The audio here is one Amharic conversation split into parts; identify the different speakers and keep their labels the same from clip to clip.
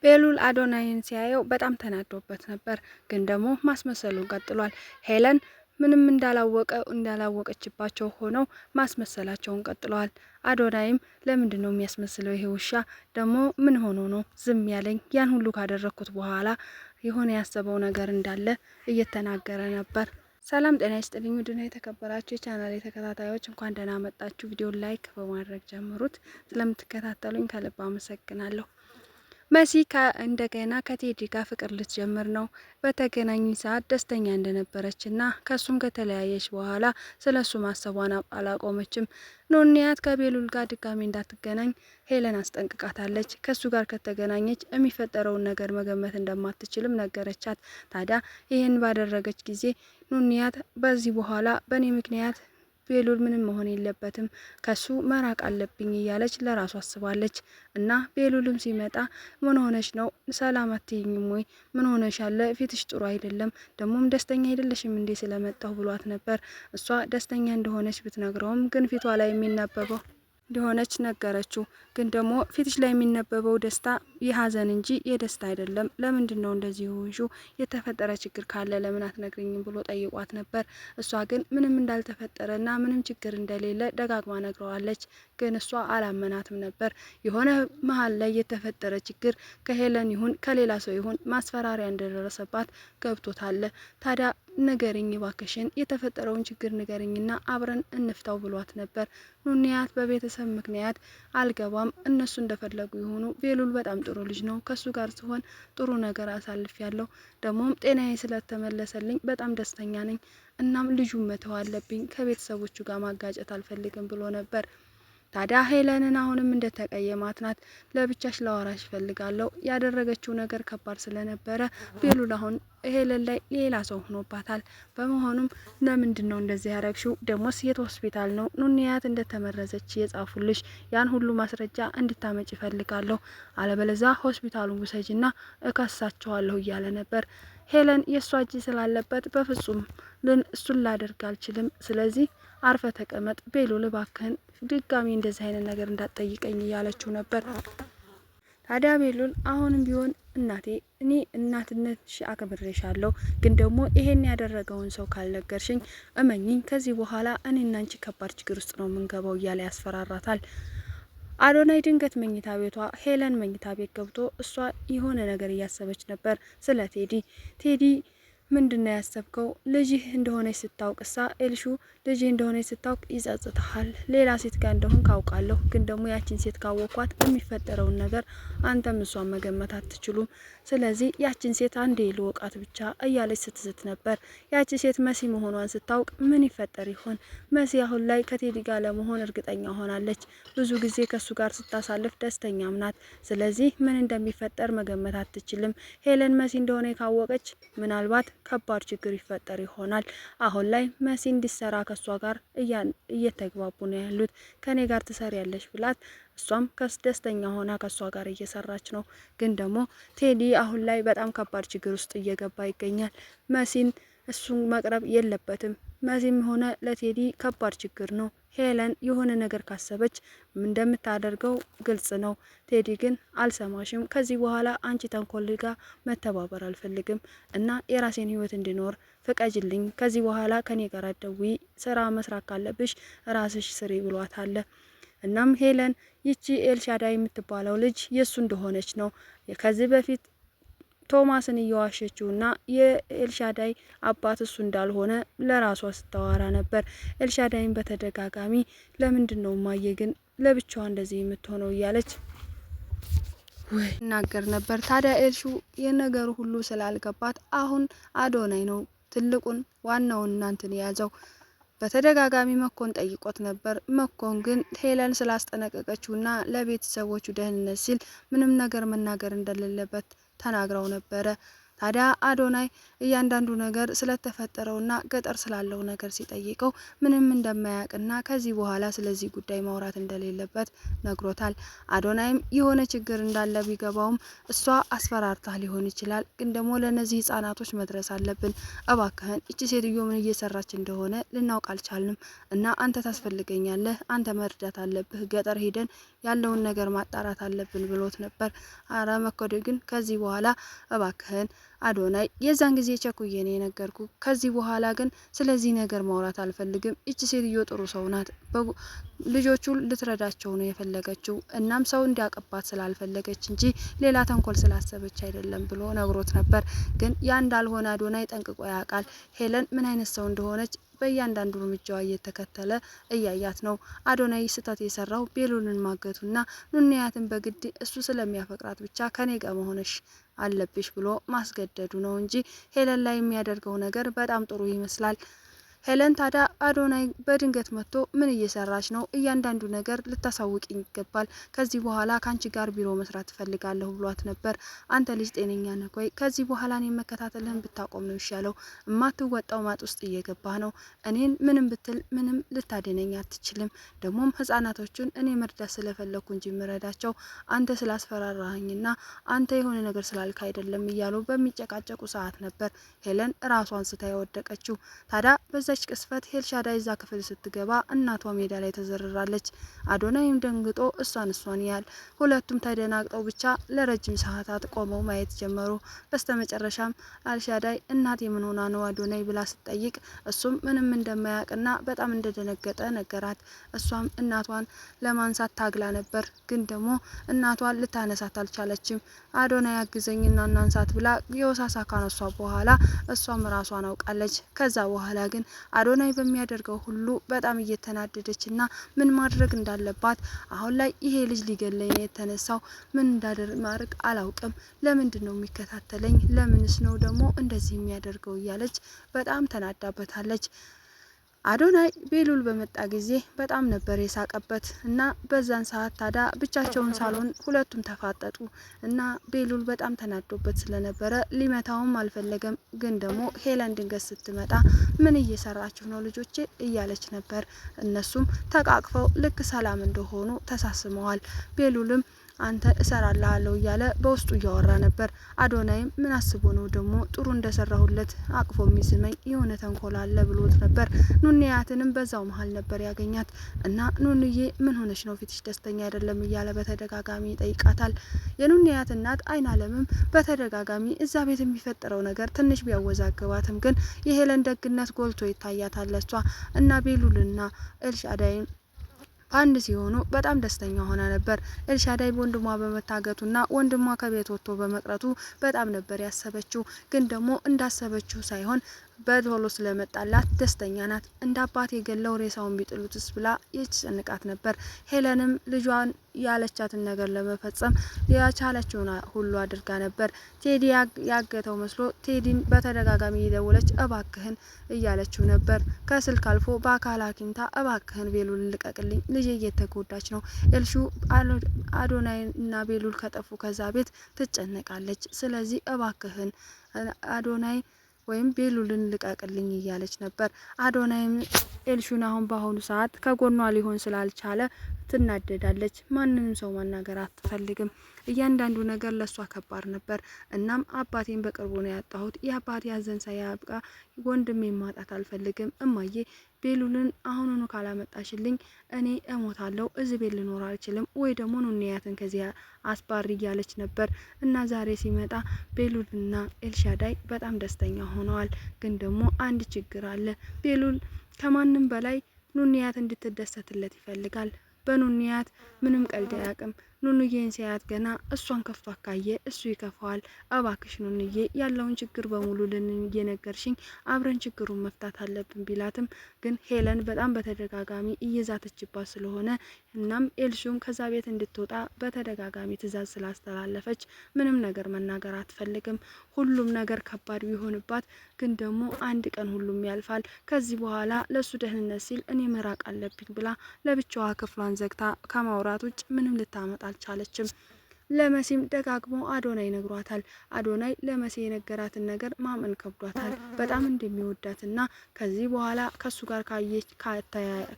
Speaker 1: ቤሉል አዶናይን ሲያየው በጣም ተናዶበት ነበር። ግን ደግሞ ማስመሰሉን ቀጥሏል። ሄለን ምንም እንዳላወቀችባቸው ሆነው ማስመሰላቸውን ቀጥለዋል። አዶናይም ለምንድን ነው የሚያስመስለው? ይሄ ውሻ ደግሞ ምን ሆኖ ነው ዝም ያለኝ? ያን ሁሉ ካደረኩት በኋላ የሆነ ያሰበው ነገር እንዳለ እየተናገረ ነበር። ሰላም ጤና ይስጥልኝ ውድና የተከበራችሁ የቻናል ተከታታዮች እንኳን ደህና መጣችሁ። ቪዲዮ ላይክ በማድረግ ጀምሩት። ስለምትከታተሉኝ ከልብ አመሰግናለሁ። መሲ እንደገና ከቴዲ ጋር ፍቅር ልትጀምር ነው። በተገናኙ ሰዓት ደስተኛ እንደነበረችና ከሱም ከተለያየች በኋላ ስለሱ ማሰቧን አላቆመችም። ኑንያት ከቤሉል ጋር ድጋሚ እንዳትገናኝ ሄለን አስጠንቅቃታለች። ከሱ ጋር ከተገናኘች የሚፈጠረውን ነገር መገመት እንደማትችልም ነገረቻት። ታዲያ ይህን ባደረገች ጊዜ ኑንያት በዚህ በኋላ በእኔ ምክንያት ቤሉል ምንም መሆን የለበትም ከሱ መራቅ አለብኝ እያለች ለራሷ አስባለች። እና ቤሉልም ሲመጣ ምን ሆነሽ ነው? ሰላም አትይኝም ወይ? ምን ሆነሽ አለ? ፊትሽ ጥሩ አይደለም፣ ደግሞም ደስተኛ አይደለሽም እንዴ ስለመጣሁ ብሏት ነበር። እሷ ደስተኛ እንደሆነች ብትነግረውም ግን ፊቷ ላይ የሚነበበው እንደሆነች ነገረችው። ግን ደግሞ ፊትሽ ላይ የሚነበበው ደስታ የሀዘን እንጂ የደስታ አይደለም። ለምንድን ነው እንደዚህ ሆንሹ? የተፈጠረ ችግር ካለ ለምን አትነግሪኝም ብሎ ጠይቋት ነበር። እሷ ግን ምንም እንዳልተፈጠረና ምንም ችግር እንደሌለ ደጋግማ ነግረዋለች። ግን እሷ አላመናትም ነበር። የሆነ መሀል ላይ የተፈጠረ ችግር ከሄለን ይሁን ከሌላ ሰው ይሁን ማስፈራሪያ እንደደረሰባት ገብቶታል። ታዲያ ንገሪኝ ባክሽን፣ የተፈጠረውን ችግር ንገሪኝና አብረን እንፍታው ብሏት ነበር። ኑንያት በቤተሰብ ምክንያት አልገባም፣ እነሱ እንደፈለጉ የሆኑ ቤሉል በጣም ጥሩ ልጅ ነው፣ ከሱ ጋር ሲሆን ጥሩ ነገር አሳልፍ ያለው ደግሞም ጤናዬ ስለተመለሰልኝ በጣም ደስተኛ ነኝ። እናም ልጁን መተው አለብኝ፣ ከቤተሰቦቹ ጋር ማጋጨት አልፈልግም ብሎ ነበር። ታዲያ ሄለንን አሁንም እንደተቀየማት ናት። ለብቻሽ ላወራሽ ፈልጋለሁ፣ ያደረገችው ነገር ከባድ ስለነበረ ቤሉል አሁን ሄለን ላይ ሌላ ሰው ሆኖባታል። በመሆኑም ለምንድን ነው እንደዚህ ያረግሽው? ደሞስ የት ሆስፒታል ነው ኑንያት እንደተመረዘች የጻፉልሽ? ያን ሁሉ ማስረጃ እንድታመጭ ፈልጋለሁ፣ አለበለዛ ሆስፒታሉን ውሰጅና እከሳቸዋለሁ እያለ ነበር። ሄለን የእሷ እጅ ስላለበት በፍጹም እሱን ላደርግ አልችልም። ስለዚህ አርፈ ተቀመጥ ቤሉል፣ እባክህን ድጋሚ እንደዚህ አይነት ነገር እንዳትጠይቀኝ እያለችው ነበር። ታዲያ ቤሉል አሁንም ቢሆን እናቴ እኔ እናትነትሽ አክብሬሻለሁ፣ ግን ደግሞ ይሄን ያደረገውን ሰው ካልነገርሽኝ እመኝኝ ከዚህ በኋላ እኔና አንቺ ከባድ ችግር ውስጥ ነው የምንገባው እያለ ያስፈራራታል። አዶናይ ድንገት መኝታ ቤቷ ሄለን መኝታ ቤት ገብቶ እሷ የሆነ ነገር እያሰበች ነበር ስለ ቴዲ ምንድነው ያሰብከው? ልጅህ እንደሆነች ስታውቅሳ ኤልሹ ልጅህ እንደሆነች ስታውቅ ይጸጽታል። ሌላ ሴት ጋር እንደሆን ካውቃለሁ፣ ግን ደግሞ ያችን ሴት ካወኳት የሚፈጠረውን ነገር አንተም እሷን መገመት አትችሉም። ስለዚህ ያችን ሴት አንዴ ልወቃት ብቻ እያለች ስትዝት ነበር። ያቺ ሴት መሲ መሆኗን ስታውቅ ምን ይፈጠር ይሆን? መሲ አሁን ላይ ከቴዲ ጋር ለመሆን እርግጠኛ ሆናለች። ብዙ ጊዜ ከሱ ጋር ስታሳልፍ ደስተኛም ናት። ስለዚህ ምን እንደሚፈጠር መገመት አትችልም። ሄለን መሲ እንደሆነ ካወቀች ምናልባት ከባድ ችግር ይፈጠር ይሆናል። አሁን ላይ መሲ እንዲሰራ ከሷ ጋር እየተግባቡ ነው ያሉት። ከኔ ጋር ትሰሪያለሽ ብላት እሷም ደስተኛ ሆና ከሷ ጋር እየሰራች ነው። ግን ደግሞ ቴዲ አሁን ላይ በጣም ከባድ ችግር ውስጥ እየገባ ይገኛል። መሲን እሱን መቅረብ የለበትም። መሲም ሆነ ለቴዲ ከባድ ችግር ነው። ሄለን የሆነ ነገር ካሰበች እንደምታደርገው ግልጽ ነው። ቴዲ ግን አልሰማሽም፣ ከዚህ በኋላ አንቺ ተንኮል ጋር መተባበር አልፈልግም እና የራሴን ህይወት እንዲኖር ፍቀጅልኝ። ከዚህ በኋላ ከኔ ጋር አትደውይ፣ ስራ መስራት ካለብሽ ራስሽ ስሪ ብሏታል። እናም ሄለን ይቺ ኤልሻዳይ የምትባለው ልጅ የሱ እንደሆነች ነው ከዚህ በፊት ቶማስን እየዋሸችውና የኤልሻዳይ አባት እሱ እንዳልሆነ ለራሷ ስታወራ ነበር። ኤልሻዳይን በተደጋጋሚ ለምንድን ነው ማየ ግን ለብቻዋ እንደዚህ የምትሆነው እያለች ይናገር ነበር። ታዲያ ኤልሹ የነገሩ ሁሉ ስላልገባት አሁን አዶናይ ነው ትልቁን ዋናውን እናንትን የያዘው። በተደጋጋሚ መኮን ጠይቆት ነበር። መኮን ግን ሄለን ስላስጠነቀቀችውና ለቤተሰቦቹ ደህንነት ሲል ምንም ነገር መናገር እንደሌለበት ተናግረው ነበረ። ታዲያ አዶናይ እያንዳንዱ ነገር ስለተፈጠረውና ገጠር ስላለው ነገር ሲጠይቀው ምንም እንደማያውቅና ከዚህ በኋላ ስለዚህ ጉዳይ ማውራት እንደሌለበት ነግሮታል። አዶናይም የሆነ ችግር እንዳለ ቢገባውም እሷ አስፈራርታ ሊሆን ይችላል፣ ግን ደግሞ ለነዚህ ህጻናቶች መድረስ አለብን። እባክህን እቺ ሴትዮ ምን እየሰራች እንደሆነ ልናውቅ አልቻልንም እና አንተ ታስፈልገኛለህ፣ አንተ መርዳት አለብህ፣ ገጠር ሄደን ያለውን ነገር ማጣራት አለብን ብሎት ነበር። አረ መኮደ ግን ከዚህ በኋላ እባክህን አዶናይ የዛን ጊዜ ቸኩዬ ነው የነገርኩ። ከዚህ በኋላ ግን ስለዚህ ነገር ማውራት አልፈልግም። እቺ ሴትዮ ጥሩ ሰው ናት። ልጆቹ ልትረዳቸው ነው የፈለገችው። እናም ሰው እንዲያቀባት ስላልፈለገች እንጂ ሌላ ተንኮል ስላሰበች አይደለም ብሎ ነግሮት ነበር። ግን ያ እንዳልሆነ አዶናይ ጠንቅቆ ያውቃል። ሄለን ምን አይነት ሰው እንደሆነች በእያንዳንዱ እርምጃዋ እየተከተለ እያያት ነው። አዶናይ ስህተት የሰራው ቤሉልን ማገቱና ኑንያትን በግድ እሱ ስለሚያፈቅራት ብቻ ከኔ ጋር መሆንሽ አለብሽ ብሎ ማስገደዱ ነው እንጂ ሄለን ላይ የሚያደርገው ነገር በጣም ጥሩ ይመስላል። ሄለን ታዲያ አዶናይ በድንገት መጥቶ ምን እየሰራች ነው? እያንዳንዱ ነገር ልታሳውቂኝ ይገባል። ከዚህ በኋላ ካንቺ ጋር ቢሮ መስራት እፈልጋለሁ ብሏት ነበር። አንተ ልጅ ጤነኛ ነህ ወይ? ከዚህ በኋላ እኔን መከታተልህን ብታቆም ነው ይሻለው። እማትወጣው ማጥ ውስጥ እየገባህ ነው። እኔን ምንም ብትል ምንም ልታድነኝ አትችልም። ደግሞም ህጻናቶቹን እኔ መርዳት ስለፈለኩ እንጂ ምረዳቸው አንተ ስላስፈራራኸኝና አንተ የሆነ ነገር ስላልክ አይደለም እያሉ በሚጨቃጨቁ ሰዓት ነበር ሄለን ራሷን ስታ የወደቀችው። ታዲያ በዛች ቅስፈት ኤልሻዳይ እዛ ክፍል ስትገባ እናቷ ሜዳ ላይ ተዘርራለች። አዶናይም ደንግጦ እሷን ያል ሁለቱም ተደናግጠው ብቻ ለረጅም ሰዓታት ቆመው ማየት ጀመሩ። በስተመጨረሻም ኤልሻዳይ እናቴ ምን ሆና ነው አዶናይ ብላ ስትጠይቅ እሱም ምንም እንደማያውቅና በጣም እንደደነገጠ ነገራት። እሷም እናቷን ለማንሳት ታግላ ነበር፣ ግን ደግሞ እናቷን ልታነሳት አልቻለችም። አዶናይ አግዘኝና እናንሳት ብላ የወሳሳ ካነሷ በኋላ እሷም ራሷን አውቃለች። ከዛ በኋላ ግን አዶናይ በሚያደርገው ሁሉ በጣም እየተናደደችና ምን ማድረግ እንዳለባት አሁን ላይ ይሄ ልጅ ሊገለኝ ነው የተነሳው፣ ምን እንዳደርግ አላውቅም፣ ለምንድን ነው የሚከታተለኝ፣ ለምንስ ነው ደግሞ እንደዚህ የሚያደርገው እያለች በጣም ተናዳበታለች። አዶናይ ቤሉል በመጣ ጊዜ በጣም ነበር የሳቀበት እና በዛን ሰዓት ታዳ ብቻቸውን ሳሎን ሁለቱም ተፋጠጡ እና ቤሉል በጣም ተናዶበት ስለነበረ ሊመታውም አልፈለገም። ግን ደግሞ ሄለን ድንገት ስትመጣ ምን እየሰራችሁ ነው ልጆቼ እያለች ነበር። እነሱም ተቃቅፈው ልክ ሰላም እንደሆኑ ተሳስመዋል። ቤሉልም አንተ እሰራለሁ እያለ በውስጡ እያወራ ነበር። አዶናይም ምን አስቦ ነው ደግሞ ጥሩ እንደሰራሁለት አቅፎ የሚስመኝ የሆነ ተንኮል አለ ብሎት ነበር። ኑንያትንም በዛው መሀል ነበር ያገኛት እና ኑንዬ ምን ሆነች ነው ፊትሽ ደስተኛ አይደለም እያለ በተደጋጋሚ ይጠይቃታል። የኑንያት እናት አይን አለምም በተደጋጋሚ እዛ ቤት የሚፈጠረው ነገር ትንሽ ቢያወዛግባትም ግን የሄለን ደግነት ጎልቶ ይታያታል። እሷ እና ቤሉልና ኤልሻዳይን አንድ ሲሆኑ በጣም ደስተኛ ሆና ነበር። ኤልሻዳይ ወንድሟ በመታገቱና ወንድሟ ከቤት ወጥቶ በመቅረቱ በጣም ነበር ያሰበችው። ግን ደግሞ እንዳሰበችው ሳይሆን በቶሎ ስለመጣላት ደስተኛ ናት። እንደ አባት የገለው ሬሳውን ቢጥሉትስ ብላ ይጨንቃት ነበር። ሄለንም ልጇን ያለቻትን ነገር ለመፈጸም የቻለችውን ሁሉ አድርጋ ነበር። ቴዲ ያገተው መስሎ ቴዲን በተደጋጋሚ እየደወለች እባክህን እያለችው ነበር። ከስልክ አልፎ በአካል አግኝታ እባክህን ቤሉል ልቀቅልኝ፣ ልጄ እየተጎዳች ነው። ኤልሹ አዶናይና ቤሉል ከጠፉ ከዛ ቤት ትጨነቃለች። ስለዚህ እባክህን አዶናይ ወይም ቤሉልን ልቀቅልኝ እያለች ነበር። አዶናይም ኤልሹን አሁን በአሁኑ ሰዓት ከጎኗ ሊሆን ስላልቻለ ትናደዳለች። ማንንም ሰው ማናገር አትፈልግም። እያንዳንዱ ነገር ለሷ ከባድ ነበር። እናም አባቴን በቅርቡ ነው ያጣሁት። የአባቴ ሐዘን ሳያብቃ ወንድሜን ማጣት አልፈልግም። እማዬ ቤሉልን አሁኑኑ ካላመጣሽልኝ እኔ እሞታለሁ። እዚህ ቤት ልኖር አልችልም፣ ወይ ደግሞ ኑንያትን ከዚያ አስባሪ እያለች ነበር። እና ዛሬ ሲመጣ ቤሉልና ኤልሻዳይ በጣም ደስተኛ ሆነዋል። ግን ደግሞ አንድ ችግር አለ። ቤሉል ከማንም በላይ ኑንያት እንድትደሰትለት ይፈልጋል። በኑንያት ምንም ቀልድ አያውቅም። ኑንዬን ሲያያት ገና እሷን ከፍቶ አካየ እሱ ይከፋዋል። እባክሽ ኑንዬ ያለውን ችግር በሙሉ እየነገርሽኝ አብረን ችግሩን መፍታት አለብን ቢላትም ግን ሄለን በጣም በተደጋጋሚ እየዛተችባት ስለሆነ እናም ኤልሹም ከዛ ቤት እንድትወጣ በተደጋጋሚ ትዕዛዝ ስላስተላለፈች ምንም ነገር መናገር አትፈልግም። ሁሉም ነገር ከባድ ቢሆንባት ግን ደግሞ አንድ ቀን ሁሉም ያልፋል። ከዚህ በኋላ ለሱ ደህንነት ሲል እኔ መራቅ አለብኝ ብላ ለብቻዋ ክፍሏን ዘግታ ከማውራት ውጭ ምንም ልታመጣ አልቻለችም። ለመሲም ደጋግሞ አዶናይ ነግሯታል። አዶናይ ለመሲ የነገራትን ነገር ማመን ከብዷታል። በጣም እንደሚወዳትና ከዚህ በኋላ ከሱ ጋር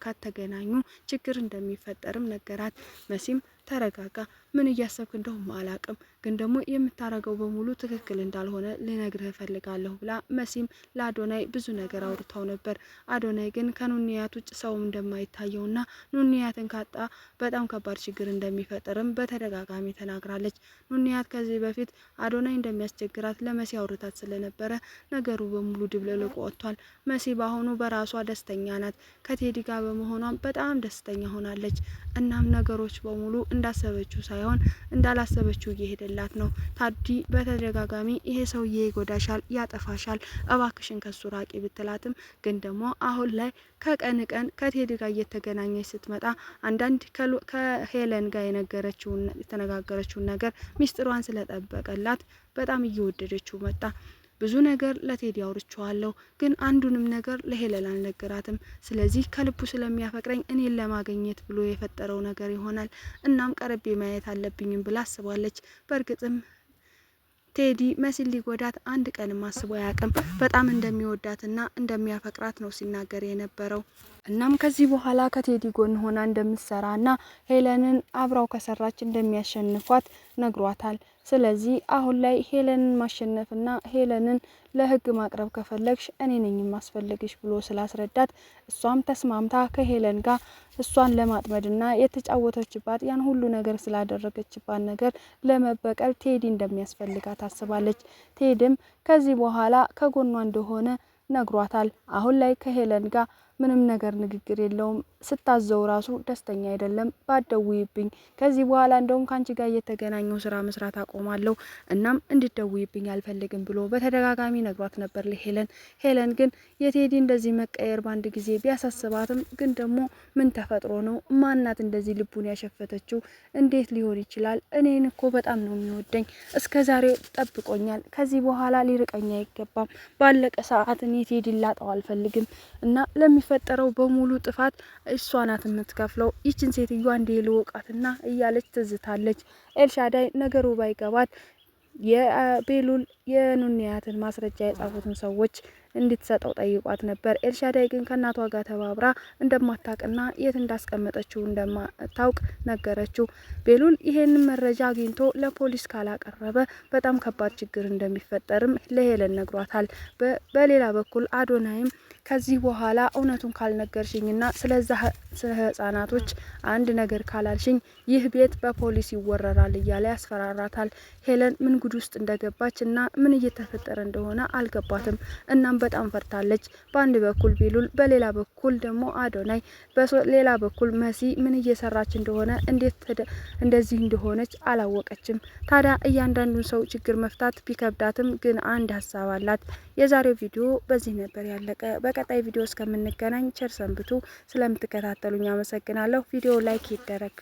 Speaker 1: ከተገናኙ ችግር እንደሚፈጠርም ነገራት። መሲም ተረጋጋ፣ ምን እያሰብክ እንደሆነ አላቅም፣ ግን ደግሞ የምታረገው በሙሉ ትክክል እንዳልሆነ ልነግርህ እፈልጋለሁ ብላ መሲም ለአዶናይ ብዙ ነገር አውርታው ነበር። አዶናይ ግን ከኑንያት ውጭ ሰው እንደማይታየውና ኑንያትን ካጣ በጣም ከባድ ችግር እንደሚፈጠርም በተደጋጋሚ ተናግራለች። ኑንያት ከዚህ በፊት አዶናይ እንደሚያስቸግራት ለመሲ አውርታት ስለነበረ ነገሩ በሙሉ ድብልቅልቁ ወጥቷል። መሲ በአሁኑ በራሷ ደስተኛ ናት። ከቴዲ ጋር በመሆኗም በጣም ደስተኛ ሆናለች። እናም ነገሮች በሙሉ እንዳሰበችው ሳይሆን እንዳላሰበችው እየሄደላት ነው። ታዲ በተደጋጋሚ ይሄ ሰውዬ ይጎዳሻል፣ ያጠፋሻል፣ እባክሽን ከሱ ራቂ ብትላትም ግን ደግሞ አሁን ላይ ከቀን ቀን ከቴዲ ጋር እየተገናኘች ስትመጣ አንዳንድ ከሄለን ጋር የተነጋገረችውን ነገር ሚስጥሯን ስለጠበቀላት በጣም እየወደደችው መጣ። ብዙ ነገር ለቴዲ አውርቼዋለሁ፣ ግን አንዱንም ነገር ለሄለን አልነገራትም። ስለዚህ ከልቡ ስለሚያፈቅረኝ እኔን ለማግኘት ብሎ የፈጠረው ነገር ይሆናል። እናም ቀርቤ ማየት አለብኝም ብላ አስባለች። በእርግጥም ቴዲ መሲል ሊጎዳት አንድ ቀንም አስቦ አያውቅም። በጣም እንደሚወዳትና እንደሚያፈቅራት ነው ሲናገር የነበረው። እናም ከዚህ በኋላ ከቴዲ ጎን ሆና እንደምትሰራና ሄለንን አብራው ከሰራች እንደሚያሸንፏት ነግሯታል። ስለዚህ አሁን ላይ ሄለንን ማሸነፍና ሄለንን ለህግ ማቅረብ ከፈለግሽ እኔ ነኝ ማስፈልግሽ ብሎ ስላስረዳት እሷም ተስማምታ ከሄለን ጋር እሷን ለማጥመድና የተጫወተችባት ያን ሁሉ ነገር ስላደረገችባት ነገር ለመበቀል ቴዲ እንደሚያስፈልጋት ታስባለች። ቴዲም ከዚህ በኋላ ከጎኗ እንደሆነ ነግሯታል። አሁን ላይ ከሄለን ጋር ምንም ነገር ንግግር የለውም። ስታዘው ራሱ ደስተኛ አይደለም። ባትደውይብኝ ከዚህ በኋላ እንደውም ካንቺ ጋር እየተገናኘው ስራ መስራት አቆማለሁ፣ እናም እንድትደውይብኝ አልፈልግም ብሎ በተደጋጋሚ ነግሯት ነበር ለሄለን። ሄለን ግን የቴዲ እንደዚህ መቀየር ባንድ ጊዜ ቢያሳስባትም ግን ደግሞ ምን ተፈጥሮ ነው? ማናት እንደዚህ ልቡን ያሸፈተችው? እንዴት ሊሆን ይችላል? እኔን እኮ በጣም ነው የሚወደኝ፣ እስከዛሬ ጠብቆኛል። ከዚህ በኋላ ሊርቀኝ አይገባም። ባለቀ ሰዓት እኔ ቴዲ ላጣው አልፈልግም እና ለሚፈጠረው በሙሉ ጥፋት እሷ ናት የምትከፍለው። ይችን ሴትዮ አንዴ ልወቃትና እያለች ትዝታለች። ኤልሻዳይ ነገሩ ባይገባት የቤሉል የኑንያትን ማስረጃ የጻፉትን ሰዎች እንድትሰጠው ጠይቋት ነበር። ኤልሻዳይ ግን ከእናቷ ጋር ተባብራ እንደማታውቅና የት እንዳስቀመጠችው እንደማታውቅ ነገረችው። ቤሉል ይሄንን መረጃ አግኝቶ ለፖሊስ ካላቀረበ በጣም ከባድ ችግር እንደሚፈጠርም ለሄለን ነግሯታል። በሌላ በኩል አዶናይም ከዚህ በኋላ እውነቱን ካልነገርሽኝና ስለ ህጻናቶች አንድ ነገር ካላልሽኝ ይህ ቤት በፖሊስ ይወረራል እያለ ያስፈራራታል። ሄለን ምን ጉድ ውስጥ እንደገባች እና ምን እየተፈጠረ እንደሆነ አልገባትም። እናም በጣም ፈርታለች። በአንድ በኩል ቤሉል፣ በሌላ በኩል ደግሞ አዶናይ፣ በሌላ በኩል መሲ ምን እየሰራች እንደሆነ እንደዚህ እንደሆነች አላወቀችም። ታዲያ እያንዳንዱን ሰው ችግር መፍታት ቢከብዳትም ግን አንድ ሀሳብ አላት። የዛሬው ቪዲዮ በዚህ ነበር ያለቀ። በቀጣይ ቪዲዮ እስከምንገናኝ ቸር ሰንብቱ። ስለምትከታተሉኝ አመሰግናለሁ። ቪዲዮ ላይክ ይደረግ።